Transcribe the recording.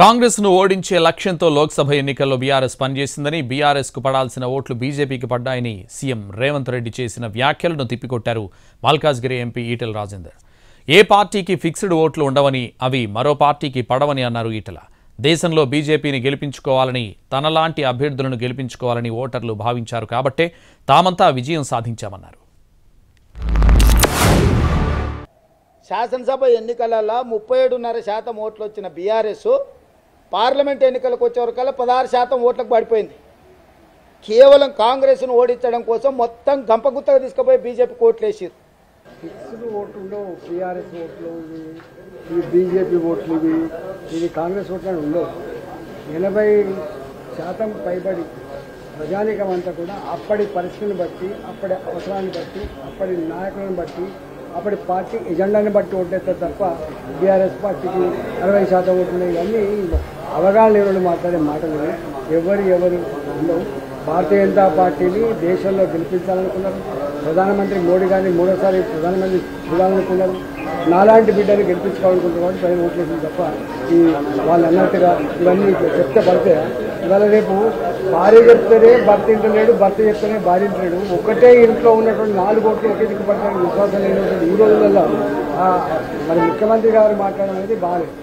కాంగ్రెస్ ను ఓడించే లక్ష్యంతో లోక్సభ ఎన్నికల్లో బీఆర్ఎస్ పనిచేసిందని, బీఆర్ఎస్ కు పడాల్సిన ఓట్లు బీజేపీకి పడ్డాయని సీఎం రేవంత్ రెడ్డి చేసిన వ్యాఖ్యలను తిప్పికొట్టారు మల్కాజ్గిరి ఎంపీ ఈటెల రాజేందర్. ఏ పార్టీకి ఫిక్స్డ్ ఓట్లు ఉండవని, అవి మరో పార్టీకి పడవని అన్నారు ఈటెల. దేశంలో బీజేపీని గెలిపించుకోవాలని, తనలాంటి అభ్యర్థులను గెలిపించుకోవాలని ఓటర్లు భావించారు కాబట్టే తామంతా విజయం సాధించామన్నారు. శాసనసభ ఎన్నికలలో 37.5% ఓట్లు వచ్చిన బీఆర్ఎస్ పార్లమెంట్ ఎన్నికలకు వచ్చేవరకల్లా 16% ఓట్లకు పడిపోయింది. కేవలం కాంగ్రెస్ను ఓడించడం కోసం మొత్తం గంపగుత్తగా తీసుకుపోయి బీజేపీకి ఓట్లు వేసారు. ఫిక్స్డ్ ఓట్లు బీఆర్ఎస్ ఓట్లు ఇవి బీజేపీ ఓట్లు ఇవి కాంగ్రెస్ ఓట్లు ఉండవు. 80% పైబడి ప్రజానీకం అంతా కూడా అప్పటి పరిస్థితిని బట్టి, అప్పటి అవసరాన్ని బట్టి, అప్పటి నాయకులను బట్టి, అప్పటి పార్టీ ఎజెండాని బట్టి ఓటేస్తారు తప్ప బీఆర్ఎస్ పార్టీకి 60% ఓట్లు ఇవన్నీ అవగాహన లేని మాట్లాడే మాటలు. ఎవరు ఉండవు. భారతీయ జనతా పార్టీని దేశంలో గెలిపించాలనుకున్నారు. ప్రధానమంత్రి మోడీ గారిని మూడోసారి ప్రధానమంత్రి చూడాలనుకున్నారు. నాలాంటి బిడ్డని గెలిపించుకోవాలనుకుంటున్నారు కాబట్టి ప్రజలు ఓట్లేసింది తప్ప ఈ వాళ్ళు అన్నట్టుగా ఇవన్నీ చెప్తే పడితే ఇవాళ రేపు భార్య చెప్తేనే భర్త ఇంటలేడు, భర్త చెప్తేనే భార్య ఇంటలేడు. ఒకటే ఇంట్లో ఉన్నటువంటి 4 ఓట్లు ఒకే దిక్కు పడతానికి విశ్వాసం లేనటువంటి ఈ రోజులలో మరి ముఖ్యమంత్రి గారు మాట్లాడడం అనేది బాగాలేదు.